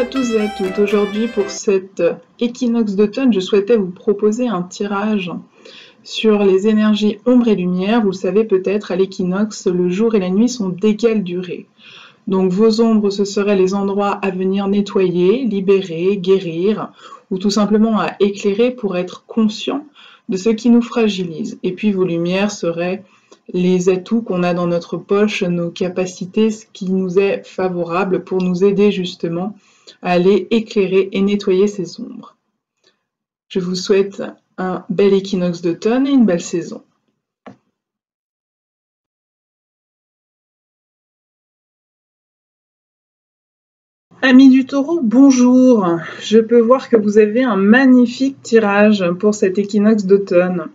à tous et à toutes. Aujourd'hui, pour cet équinoxe d'automne, je souhaitais vous proposer un tirage sur les énergies ombre et lumière. Vous le savez peut-être, à l'équinoxe, le jour et la nuit sont d'égale durée. Donc vos ombres, ce seraient les endroits à venir nettoyer, libérer, guérir, ou tout simplement à éclairer pour être conscient de ce qui nous fragilise. Et puis vos lumières seraient les atouts qu'on a dans notre poche, nos capacités, ce qui nous est favorable pour nous aider justement à aller éclairer et nettoyer ces ombres. Je vous souhaite un bel équinoxe d'automne et une belle saison. Amis du Taureau, bonjour. Je peux voir que vous avez un magnifique tirage pour cet équinoxe d'automne.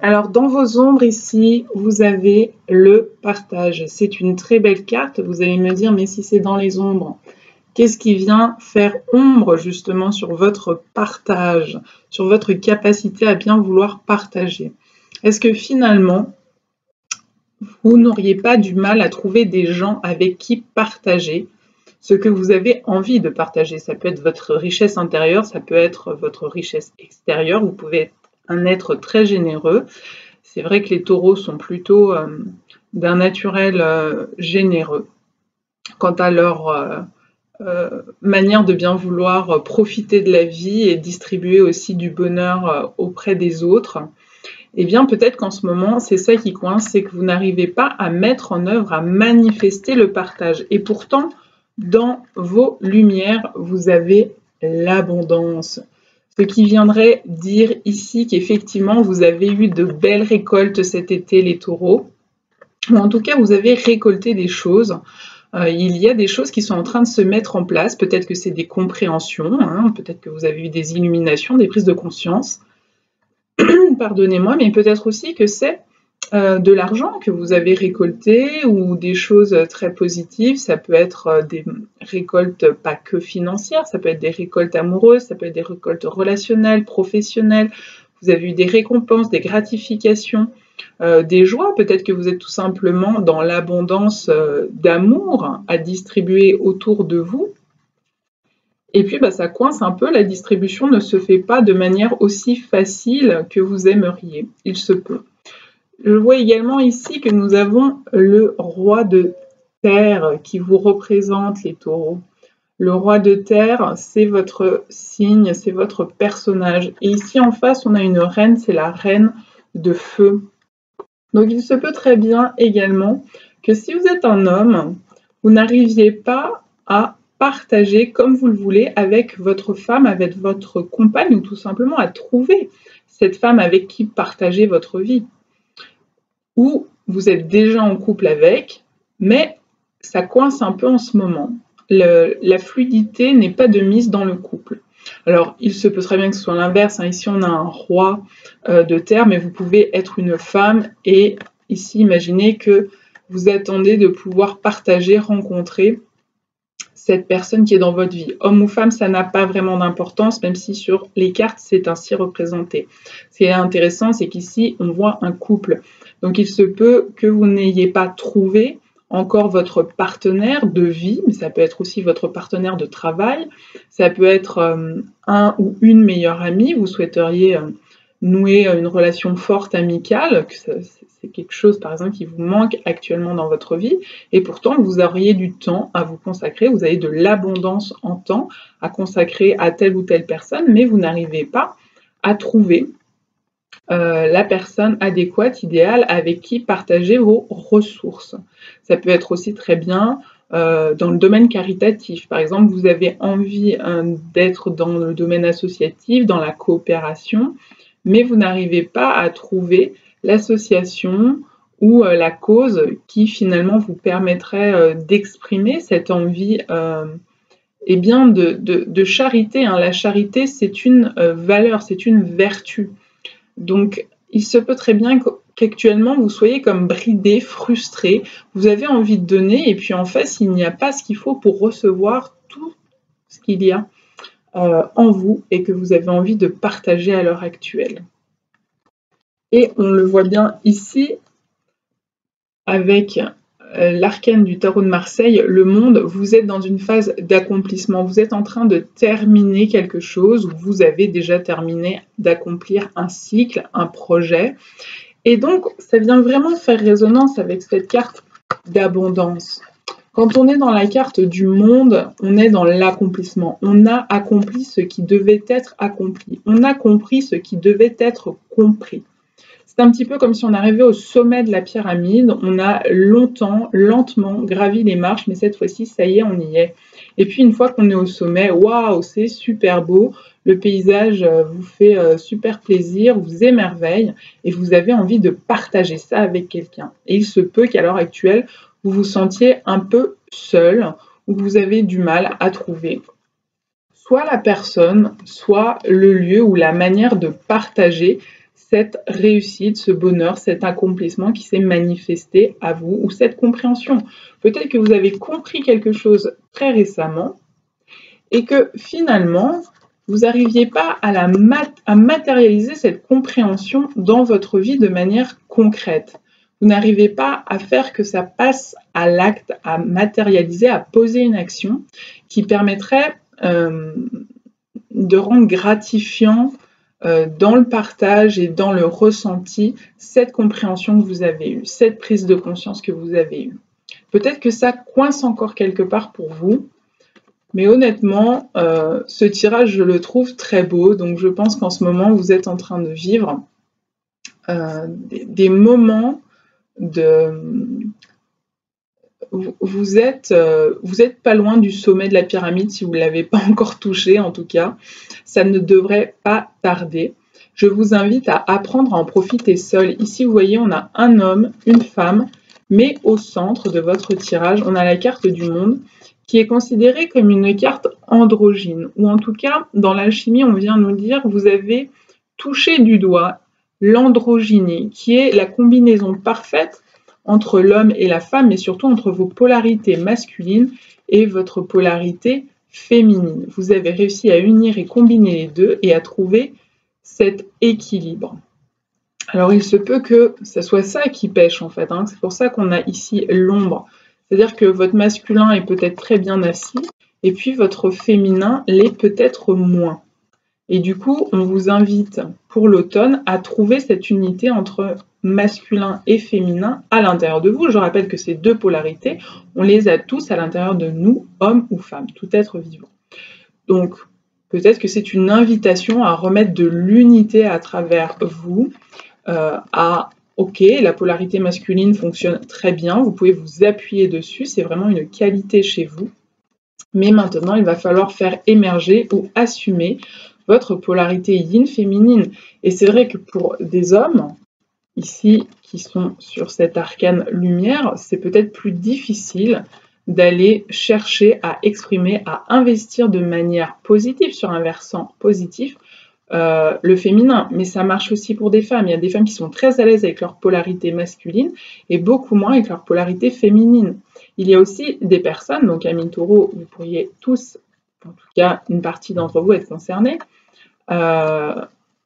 Alors, dans vos ombres ici, vous avez le partage. C'est une très belle carte. Vous allez me dire, mais si c'est dans les ombres, qu'est-ce qui vient faire ombre justement sur votre partage, sur votre capacité à bien vouloir partager? Est-ce que finalement, vous n'auriez pas du mal à trouver des gens avec qui partager ce que vous avez envie de partager? Ça peut être votre richesse intérieure, ça peut être votre richesse extérieure. Vous pouvez être un être très généreux. C'est vrai que les taureaux sont plutôt d'un naturel généreux. Quant à leur manière de bien vouloir profiter de la vie et distribuer aussi du bonheur auprès des autres, eh bien peut-être qu'en ce moment, c'est ça qui coince, c'est que vous n'arrivez pas à mettre en œuvre, à manifester le partage. Et pourtant, dans vos lumières, vous avez l'abondance. Ce qui viendrait dire ici qu'effectivement, vous avez eu de belles récoltes cet été, les taureaux. Ou en tout cas, vous avez récolté des choses. Il y a des choses qui sont en train de se mettre en place. Peut-être que c'est des compréhensions, hein, peut-être que vous avez eu des illuminations, des prises de conscience. Pardonnez-moi, mais peut-être aussi que c'est de l'argent que vous avez récolté ou des choses très positives. Ça peut être des récoltes pas que financières, ça peut être des récoltes amoureuses, ça peut être des récoltes relationnelles, professionnelles. Vous avez eu des récompenses, des gratifications, des joies. Peut-être que vous êtes tout simplement dans l'abondance d'amour à distribuer autour de vous. Et puis, ça coince un peu, la distribution ne se fait pas de manière aussi facile que vous aimeriez. Il se peut. Je vois également ici que nous avons le roi de terre qui vous représente, les taureaux. Le roi de terre, c'est votre signe, c'est votre personnage. Et ici en face, on a une reine, c'est la reine de feu. Donc il se peut très bien également que si vous êtes un homme, vous n'arriviez pas à partager comme vous le voulez avec votre femme, avec votre compagne, ou tout simplement à trouver cette femme avec qui partager votre vie. Ou vous êtes déjà en couple avec, mais ça coince un peu en ce moment. La fluidité n'est pas de mise dans le couple. Alors, il se peut très bien que ce soit l'inverse. Hein. Ici, on a un roi de terre, mais vous pouvez être une femme. Et ici, imaginez que vous attendez de pouvoir partager, rencontrer cette personne qui est dans votre vie. Homme ou femme, ça n'a pas vraiment d'importance, même si sur les cartes, c'est ainsi représenté. Ce qui est intéressant, c'est qu'ici, on voit un couple. Donc, il se peut que vous n'ayez pas trouvé encore votre partenaire de vie, mais ça peut être aussi votre partenaire de travail. Ça peut être un ou une meilleure amie. Vous souhaiteriez nouer une relation forte, amicale. C'est quelque chose, par exemple, qui vous manque actuellement dans votre vie. Et pourtant, vous auriez du temps à vous consacrer. Vous avez de l'abondance en temps à consacrer à telle ou telle personne, mais vous n'arrivez pas à trouver la personne adéquate, idéale, avec qui partager vos ressources. Ça peut être aussi très bien dans le domaine caritatif. Par exemple, vous avez envie d'être dans le domaine associatif, dans la coopération, mais vous n'arrivez pas à trouver l'association ou la cause qui finalement vous permettrait d'exprimer cette envie eh bien de charité. Hein. La charité, c'est une valeur, c'est une vertu. Donc, il se peut très bien qu'actuellement, vous soyez comme bridé, frustré, vous avez envie de donner, et puis en face, il n'y a pas ce qu'il faut pour recevoir tout ce qu'il y a en vous et que vous avez envie de partager à l'heure actuelle. Et on le voit bien ici avec l'arcane du tarot de Marseille, le monde, vous êtes dans une phase d'accomplissement. Vous êtes en train de terminer quelque chose, ou vous avez déjà terminé d'accomplir un cycle, un projet. Et donc, ça vient vraiment faire résonance avec cette carte d'abondance. Quand on est dans la carte du monde, on est dans l'accomplissement. On a accompli ce qui devait être accompli. On a compris ce qui devait être compris. C'est un petit peu comme si on arrivait au sommet de la pyramide. On a lentement gravi les marches, mais cette fois-ci, ça y est, on y est. Et puis, une fois qu'on est au sommet, waouh, c'est super beau. Le paysage vous fait super plaisir, vous émerveille et vous avez envie de partager ça avec quelqu'un. Et il se peut qu'à l'heure actuelle, vous vous sentiez un peu seul ou que vous avez du mal à trouver soit la personne, soit le lieu ou la manière de partager cette réussite, ce bonheur, cet accomplissement qui s'est manifesté à vous ou cette compréhension. Peut-être que vous avez compris quelque chose très récemment et que finalement, vous n'arriviez pas à matérialiser cette compréhension dans votre vie de manière concrète. Vous n'arrivez pas à faire que ça passe à l'acte, à matérialiser, à poser une action qui permettrait de rendre gratifiant dans le partage et dans le ressenti cette compréhension que vous avez eue, cette prise de conscience que vous avez eue. Peut-être que ça coince encore quelque part pour vous, mais honnêtement, ce tirage, je le trouve très beau, donc je pense qu'en ce moment, vous êtes en train de vivre des moments de... Vous êtes pas loin du sommet de la pyramide si vous ne l'avez pas encore touché, en tout cas. Ça ne devrait pas tarder. Je vous invite à apprendre à en profiter seul. Ici, vous voyez, on a un homme, une femme, mais au centre de votre tirage, on a la carte du monde qui est considérée comme une carte androgyne. Ou en tout cas, dans l'alchimie, on vient nous dire que vous avez touché du doigt l'androgynie, qui est la combinaison parfaite entre l'homme et la femme, mais surtout entre vos polarités masculines et votre polarité féminine. Vous avez réussi à unir et combiner les deux et à trouver cet équilibre. Alors il se peut que ce soit ça qui pêche en fait, hein. C'est pour ça qu'on a ici l'ombre. C'est-à-dire que votre masculin est peut-être très bien assis et puis votre féminin l'est peut-être moins. Et du coup, on vous invite pour l'automne à trouver cette unité entre masculin et féminin à l'intérieur de vous. Je rappelle que ces deux polarités, on les a tous à l'intérieur de nous, hommes ou femmes, tout être vivant. Donc, peut-être que c'est une invitation à remettre de l'unité à travers vous, ok, la polarité masculine fonctionne très bien, vous pouvez vous appuyer dessus, c'est vraiment une qualité chez vous. Mais maintenant, il va falloir faire émerger ou assumer votre polarité yin féminine. Et c'est vrai que pour des hommes, ici, qui sont sur cette arcane lumière, c'est peut-être plus difficile d'aller chercher à exprimer, à investir de manière positive, sur un versant positif, le féminin. Mais ça marche aussi pour des femmes. Il y a des femmes qui sont très à l'aise avec leur polarité masculine et beaucoup moins avec leur polarité féminine. Il y a aussi des personnes, donc amis taureaux, vous pourriez tous, en tout cas une partie d'entre vous être concernés,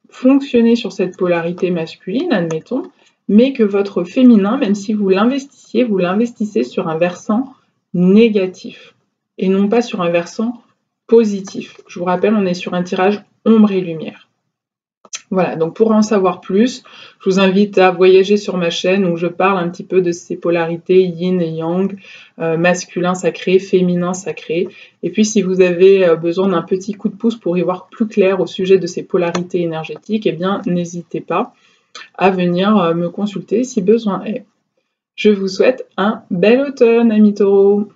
fonctionner sur cette polarité masculine, admettons, mais que votre féminin, même si vous l'investissez sur un versant négatif et non pas sur un versant positif. Je vous rappelle, on est sur un tirage ombre et lumière. Voilà, donc pour en savoir plus, je vous invite à voyager sur ma chaîne où je parle un petit peu de ces polarités yin et yang, masculin sacré, féminin sacré. Et puis si vous avez besoin d'un petit coup de pouce pour y voir plus clair au sujet de ces polarités énergétiques, eh bien n'hésitez pas à venir me consulter si besoin est. Je vous souhaite un bel automne, amis taureaux.